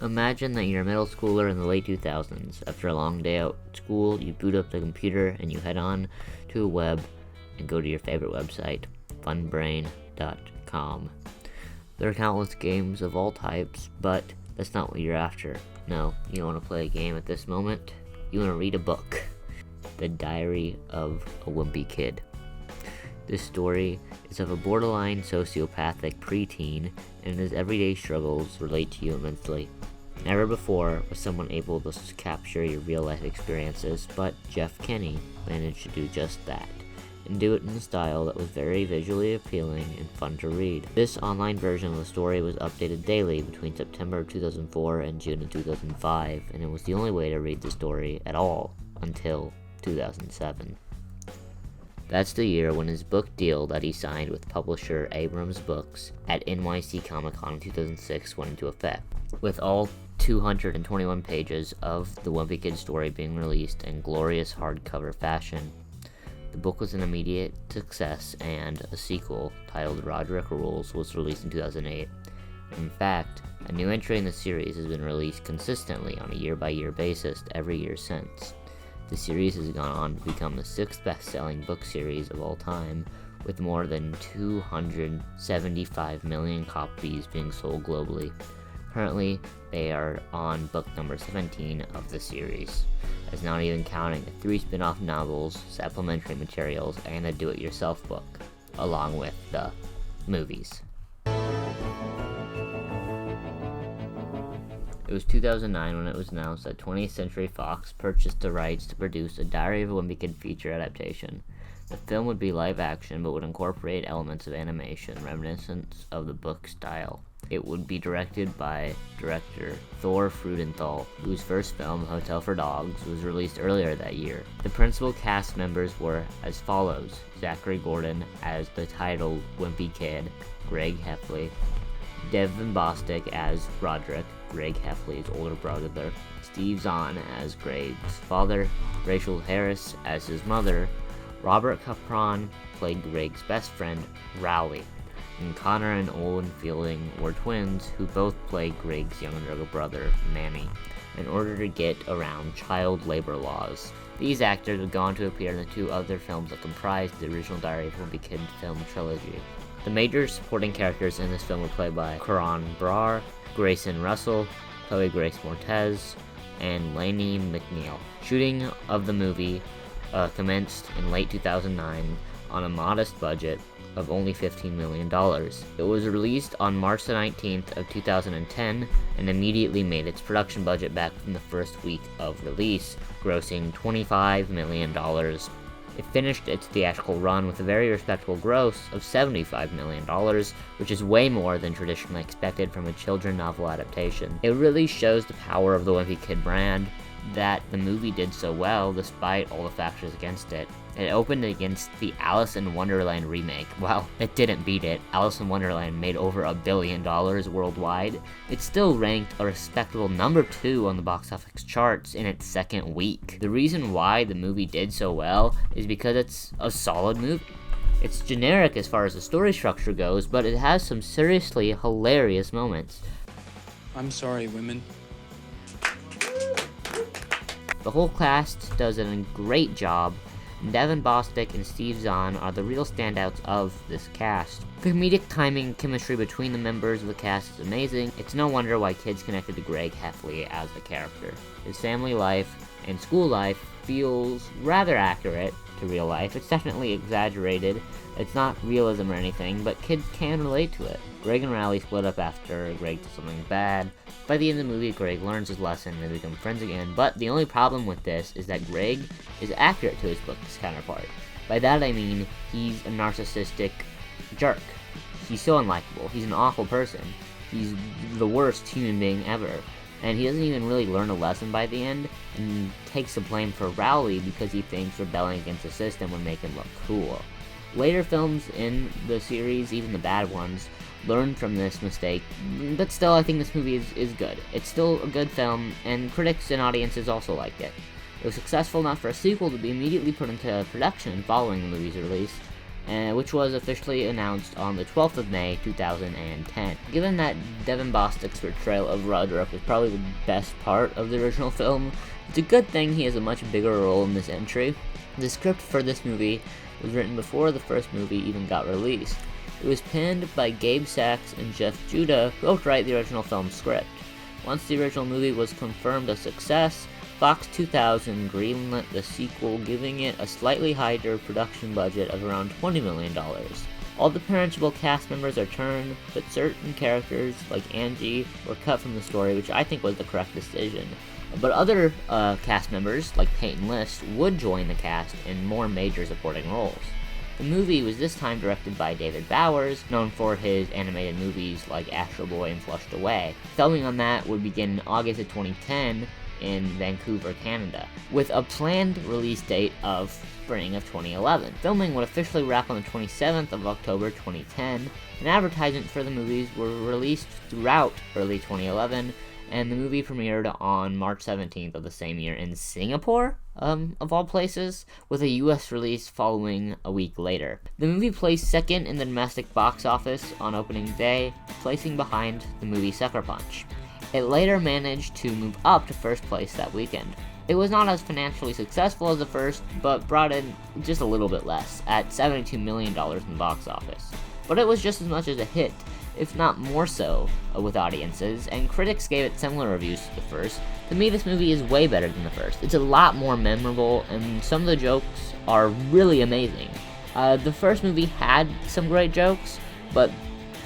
Imagine that you're a middle schooler in the late 2000s. After a long day out at school, you boot up the computer and you head on to a web and go to your favorite website, funbrain.com. There are countless games of all types, but that's not what you're after. No, you don't want to play a game at this moment. You want to read a book. The Diary of a Wimpy Kid. This story is of a borderline sociopathic preteen, and his everyday struggles relate to you immensely. Never before was someone able to capture your real-life experiences, but Jeff Kinney managed to do just that, and do it in a style that was very visually appealing and fun to read. This online version of the story was updated daily between September 2004 and June of 2005, and it was the only way to read the story at all until 2007. That's the year when his book deal that he signed with publisher Abrams Books at NYC Comic-Con in 2006 went into effect, with all 221 pages of the Wimpy Kid story being released in glorious hardcover fashion. The book was an immediate success, and a sequel titled Rodrick Rules was released in 2008. In fact, a new entry in the series has been released consistently on a year-by-year basis every year since. The series has gone on to become the 6th best-selling book series of all time, with more than 275 million copies being sold globally. Currently, they are on book number 17 of the series. That's not even counting the 3 spin-off novels, supplementary materials, and a do-it-yourself book, along with the movies. It was 2009 when it was announced that 20th Century Fox purchased the rights to produce a Diary of a Wimpy Kid feature adaptation. The film would be live action but would incorporate elements of animation reminiscent of the book style. It would be directed by director Thor Freudenthal, whose first film, Hotel for Dogs, was released earlier that year. The principal cast members were as follows: Zachary Gordon as the titled Wimpy Kid, Greg Heffley; Devon Bostick as Rodrick, Greg Heffley's older brother; Steve Zahn as Greg's father; Rachel Harris as his mother; Robert Capron played Greg's best friend, Rowley; and Connor and Owen Fielding were twins who both played Greg's younger brother, Manny, in order to get around child labor laws. These actors would go on to appear in the 2 other films that comprised the original Diary of a Wimpy Kid film trilogy. The major supporting characters in this film were played by Karan, Brar, Grayson Russell, Chloe Grace Moretz, and Lainey McNeil. Shooting of the movie commenced in late 2009 on a modest budget of only $15 million. It was released on March the 19th of 2010 and immediately made its production budget back from the first week of release, grossing $25 million. It finished its theatrical run with a very respectable gross of $75 million, which is way more than traditionally expected from a children's novel adaptation. It really shows the power of the Wimpy Kid brand that the movie did so well despite all the factors against it. It opened against the Alice in Wonderland remake. While it didn't beat it, Alice in Wonderland made over $1 billion worldwide. It still ranked a respectable number 2 on the box office charts in its second week. The reason why the movie did so well is because it's a solid movie. It's generic as far as the story structure goes, but it has some seriously hilarious moments. I'm sorry, women. The whole cast does a great job. Devon Bostick and Steve Zahn are the real standouts of this cast. The comedic timing and chemistry between the members of the cast is amazing. It's no wonder why kids connected to Greg Heffley as the character. His family life and school life feels rather accurate to real life. It's definitely exaggerated. It's not realism or anything, but kids can relate to it. Greg and Rowley split up after Greg did something bad. By the end of the movie, Greg learns his lesson and they become friends again, but the only problem with this is that Greg is accurate to his book's counterpart. By that I mean, he's a narcissistic jerk. He's so unlikable. He's an awful person. He's the worst human being ever. And he doesn't even really learn a lesson by the end, and takes the blame for Rowley because he thinks rebelling against the system would make him look cool. Later films in the series, even the bad ones, learned from this mistake, but still I think this movie is good. It's still a good film, and critics and audiences also liked it. It was successful enough for a sequel to be immediately put into production following the movie's release, which was officially announced on the 12th of May, 2010. Given that Devon Bostick's portrayal of Rodrick is probably the best part of the original film, it's a good thing he has a much bigger role in this entry. The script for this movie was written before the first movie even got released. It was penned by Gabe Sachs and Jeff Judah, who helped write the original film script. Once the original movie was confirmed a success, Fox 2000 greenlit the sequel, giving it a slightly higher production budget of around $20 million. All the principal cast members are turned, but certain characters, like Angie, were cut from the story, which I think was the correct decision. But other cast members, like Peyton List, would join the cast in more major supporting roles. The movie was this time directed by David Bowers, known for his animated movies like Astro Boy and Flushed Away. Filming on that would begin in August of 2010 in Vancouver, Canada, with a planned release date of spring of 2011. Filming would officially wrap on the 27th of October 2010, and advertisements for the movies were released throughout early 2011, and the movie premiered on March 17th of the same year in Singapore, of all places, with a US release following a week later. The movie placed second in the domestic box office on opening day, placing behind the movie Sucker Punch. It later managed to move up to first place that weekend. It was not as financially successful as the first, but brought in just a little bit less, at $72 million in the box office. But it was just as much as a hit, if not more so, with audiences, and critics gave it similar reviews to the first. To me, this movie is way better than the first. It's a lot more memorable, and some of the jokes are really amazing. The first movie had some great jokes, but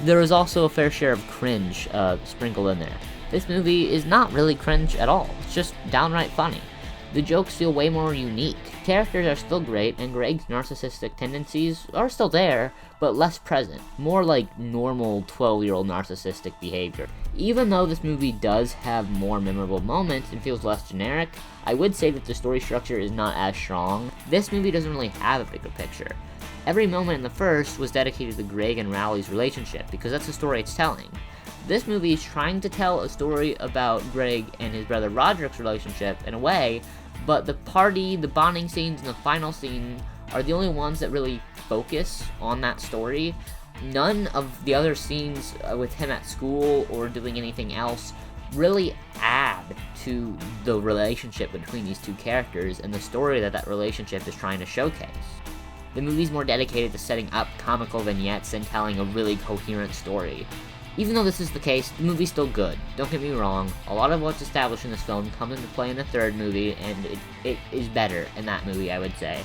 there was also a fair share of cringe sprinkled in there. This movie is not really cringe at all, it's just downright funny. The jokes feel way more unique. Characters are still great, and Greg's narcissistic tendencies are still there, but less present. More like normal 12-year-old narcissistic behavior. Even though this movie does have more memorable moments and feels less generic, I would say that the story structure is not as strong. This movie doesn't really have a bigger picture. Every moment in the first was dedicated to Greg and Rowley's relationship, because that's the story it's telling. This movie is trying to tell a story about Greg and his brother Rodrick's relationship in a way, but the party, the bonding scenes, and the final scene are the only ones that really focus on that story. None of the other scenes with him at school or doing anything else really add to the relationship between these two characters and the story that relationship is trying to showcase. The movie's more dedicated to setting up comical vignettes and telling a really coherent story. Even though this is the case, the movie's still good. Don't get me wrong, a lot of what's established in this film comes into play in the third movie, and it is better in that movie, I would say.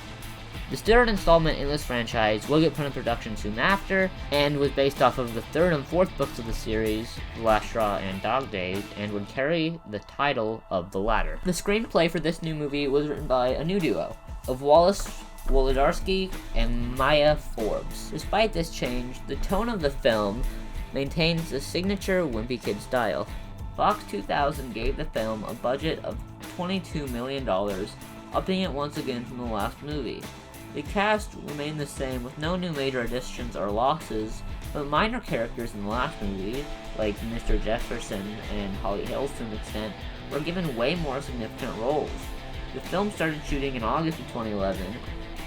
The third installment in this franchise will get put in production soon after, and was based off of the third and fourth books of the series, The Last Straw and Dog Days, and would carry the title of the latter. The screenplay for this new movie was written by a new duo of Wallace Wolodarski and Maya Forbes. Despite this change, the tone of the film maintains the signature Wimpy Kid style. Fox 2000 gave the film a budget of $22 million, upping it once again from the last movie. The cast remained the same, with no new major additions or losses, but minor characters in the last movie, like Mr. Jefferson and Holly Hills to an extent, were given way more significant roles. The film started shooting in August of 2011,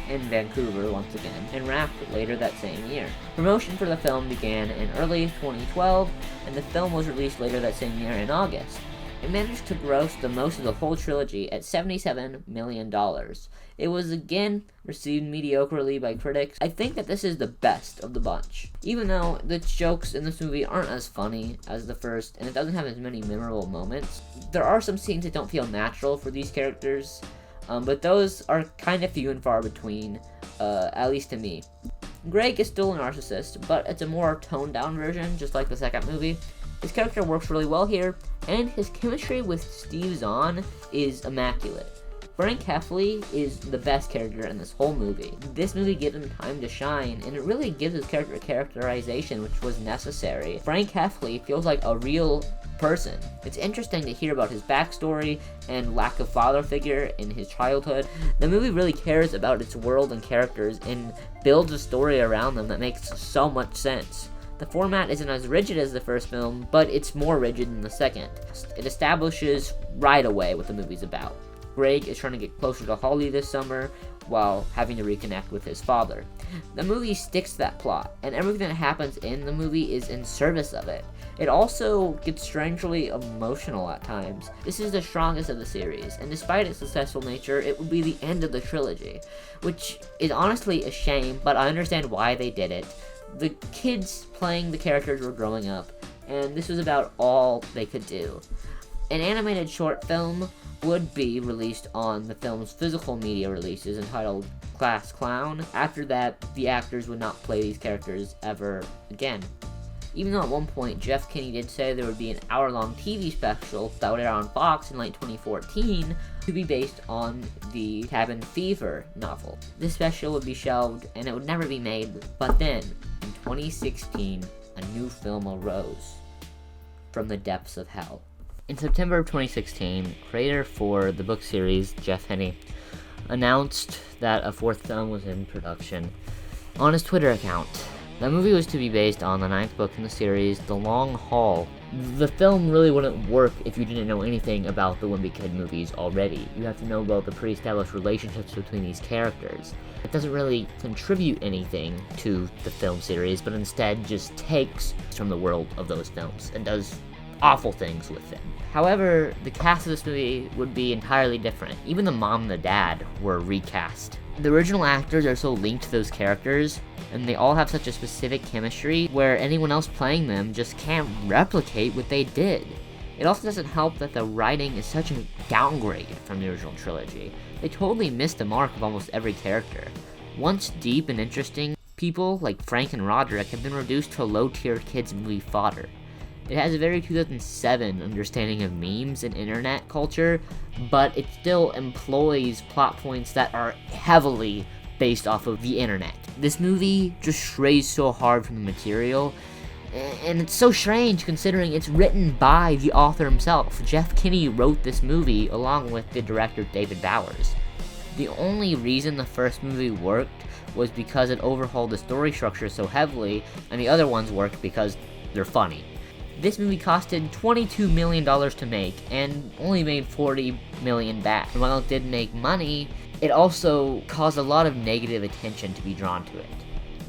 in Vancouver once again, and wrapped later that same year. Promotion for the film began in early 2012, and the film was released later that same year in August. It managed to gross the most of the whole trilogy at $77 million. It was again received mediocrely by critics. I think that this is the best of the bunch. Even though the jokes in this movie aren't as funny as the first, and it doesn't have as many memorable moments, there are some scenes that don't feel natural for these characters, but those are kind of few and far between, at least to me. Greg is still a narcissist, but it's a more toned-down version, just like the second movie. His character works really well here, and his chemistry with Steve Zahn is immaculate. Frank Heffley is the best character in this whole movie. This movie gives him time to shine, and it really gives his character characterization, which was necessary. Frank Heffley feels like a real person. It's interesting to hear about his backstory and lack of father figure in his childhood. The movie really cares about its world and characters and builds a story around them that makes so much sense. The format isn't as rigid as the first film, but it's more rigid than the second. It establishes right away what the movie's about. Greg is trying to get closer to Holly this summer while having to reconnect with his father. The movie sticks to that plot, and everything that happens in the movie is in service of it. It also gets strangely emotional at times. This is the strongest of the series, and despite its successful nature, it would be the end of the trilogy, which is honestly a shame, but I understand why they did it. The kids playing the characters were growing up, and this was about all they could do. An animated short film would be released on the film's physical media releases entitled Class Clown. After that, the actors would not play these characters ever again. Even though at one point Jeff Kinney did say there would be an hour-long TV special that would air on Fox in late 2014 to be based on the Cabin Fever novel. This special would be shelved and it would never be made, but then, in 2016, a new film arose from the depths of hell. In September of 2016, creator for the book series, Jeff Kinney, announced that a fourth film was in production on his Twitter account. The movie was to be based on the ninth book in the series, The Long Haul. The film really wouldn't work if you didn't know anything about the Wimpy Kid movies already. You have to know about the pre-established relationships between these characters. It doesn't really contribute anything to the film series, but instead just takes from the world of those films and does awful things with them. However, the cast of this movie would be entirely different. Even the mom and the dad were recast. The original actors are so linked to those characters, and they all have such a specific chemistry where anyone else playing them just can't replicate what they did. It also doesn't help that the writing is such a downgrade from the original trilogy. They totally missed the mark of almost every character. Once deep and interesting, people like Frank and Rodrick have been reduced to low-tier kids movie fodder. It has a very 2007 understanding of memes and internet culture, but it still employs plot points that are heavily based off of the internet. This movie just strays so hard from the material, and it's so strange considering it's written by the author himself. Jeff Kinney wrote this movie along with the director David Bowers. The only reason the first movie worked was because it overhauled the story structure so heavily, and the other ones worked because they're funny. This movie costed $22 million to make, and only made $40 million back. And while it did make money, it also caused a lot of negative attention to be drawn to it,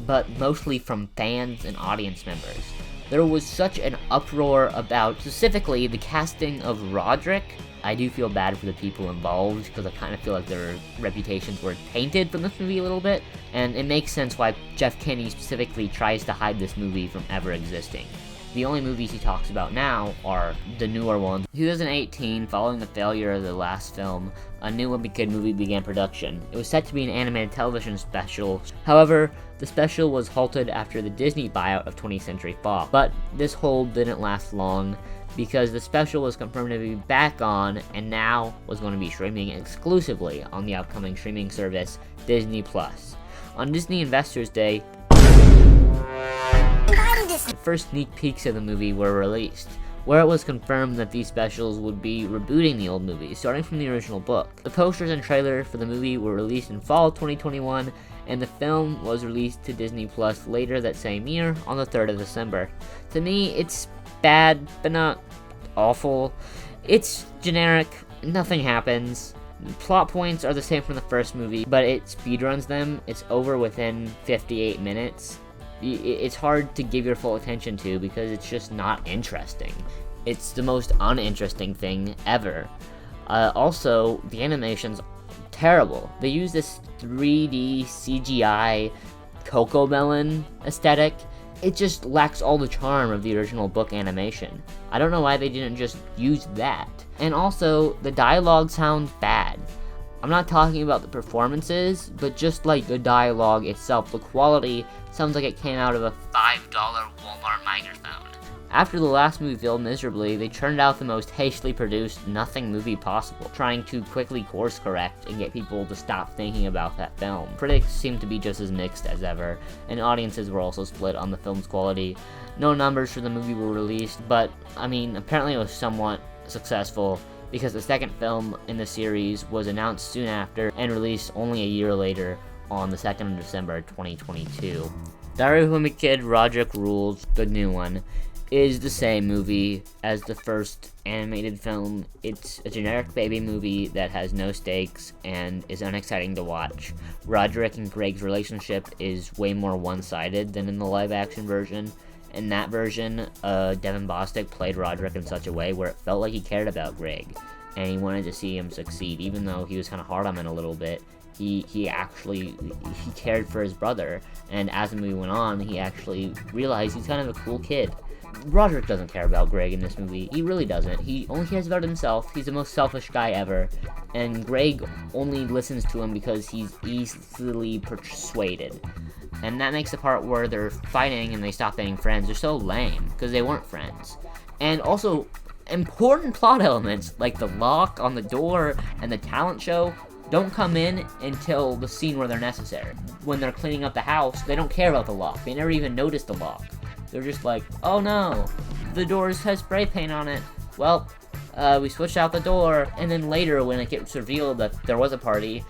but mostly from fans and audience members. There was such an uproar about, specifically, the casting of Rodrick. I do feel bad for the people involved, because I kind of feel like their reputations were tainted from this movie a little bit, and it makes sense why Jeff Kinney specifically tries to hide this movie from ever existing. The only movies he talks about now are the newer ones. In 2018, following the failure of the last film, a new Wimpy Kid movie began production. It was set to be an animated television special. However, the special was halted after the Disney buyout of 20th Century Fox. But this hold didn't last long, because the special was confirmed to be back on, and now was going to be streaming exclusively on the upcoming streaming service, Disney+. On Disney Investors Day, the first sneak peeks of the movie were released, where it was confirmed that these specials would be rebooting the old movie, starting from the original book. The posters and trailer for the movie were released in fall 2021, and the film was released to Disney Plus later that same year, on the 3rd of December. To me, it's bad, but not awful. It's generic, nothing happens. The plot points are the same from the first movie, but it speedruns them. It's over within 58 minutes. It's hard to give your full attention to because it's just not interesting. It's the most uninteresting thing ever. Also, the animation's terrible. They use this 3D CGI Cocomelon aesthetic. It just lacks all the charm of the original book animation. I don't know why they didn't just use that. And also, the dialogue sounds bad. I'm not talking about the performances, but just like the dialogue itself, the quality sounds like it came out of a $5 Walmart microphone. After the last movie failed miserably, they churned out the most hastily produced nothing movie possible, trying to quickly course correct and get people to stop thinking about that film. Critics seemed to be just as mixed as ever, and audiences were also split on the film's quality. No numbers for the movie were released, but apparently it was somewhat successful, because the second film in the series was announced soon after and released only a year later on the 2nd of December 2022. Diary of a Wimpy Kid, Rodrick Rules, the new one. is the same movie as the first animated film. It's a generic baby movie that has no stakes and is unexciting to watch. Rodrick and Greg's relationship is way more one-sided than in the live-action version. In that version, Devon Bostick played Rodrick in such a way where it felt like he cared about Greg, and he wanted to see him succeed, even though he was kind of hard on him a little bit. He cared for his brother, and as the movie went on, he actually realized he's kind of a cool kid. Rodrick doesn't care about Greg in this movie. He really doesn't. He only cares about himself. He's the most selfish guy ever, and Greg only listens to him because he's easily persuaded. And that makes the part where they're fighting and they stop being friends, they're so lame, because they weren't friends. And also, important plot elements, like the lock on the door and the talent show, don't come in until the scene where they're necessary. When they're cleaning up the house, they don't care about the lock. They never even notice the lock. They're just like, oh no, the door has spray paint on it. Well, we switched out the door. And then later, when it gets revealed that there was a party,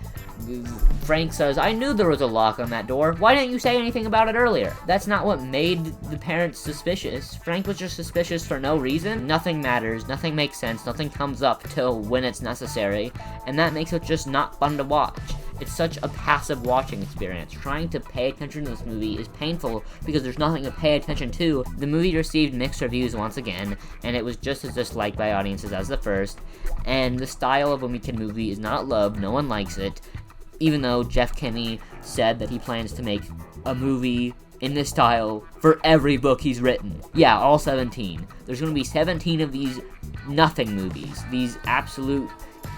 Frank says, I knew there was a lock on that door. Why didn't you say anything about it earlier? That's not what made the parents suspicious. Frank was just suspicious for no reason. Nothing matters, nothing makes sense, nothing comes up till when it's necessary, and that makes it just not fun to watch. It's such a passive watching experience. Trying to pay attention to this movie is painful because there's nothing to pay attention to. The movie received mixed reviews once again, and it was just as disliked by audiences as the first, and the style of a Wimpy movie is not loved, no one likes it, even though Jeff Kinney said that he plans to make a movie in this style for every book he's written. Yeah, all 17. There's going to be 17 of these nothing movies. These absolute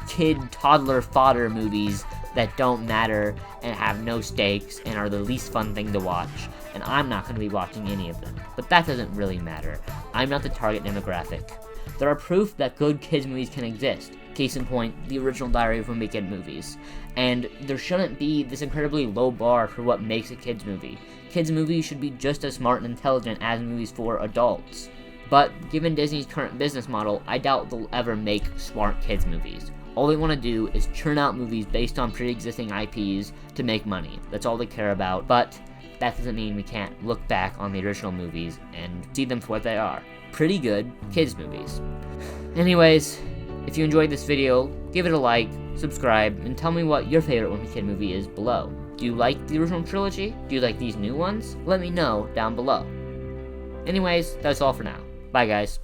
kid, toddler fodder movies that don't matter and have no stakes and are the least fun thing to watch. And I'm not going to be watching any of them. But that doesn't really matter. I'm not the target demographic. There are proof that good kids movies can exist. Case in point, the original Diary of Wimpy Kid movies. And there shouldn't be this incredibly low bar for what makes a kids movie. Kids movies should be just as smart and intelligent as movies for adults. But given Disney's current business model, I doubt they'll ever make smart kids movies. All they want to do is churn out movies based on pre-existing IPs to make money. That's all they care about, but that doesn't mean we can't look back on the original movies and see them for what they are. Pretty good kids movies. Anyways, if you enjoyed this video, give it a like, subscribe, and tell me what your favorite Wimpy Kid movie is below. Do you like the original trilogy? Do you like these new ones? Let me know down below. Anyways, that's all for now. Bye guys.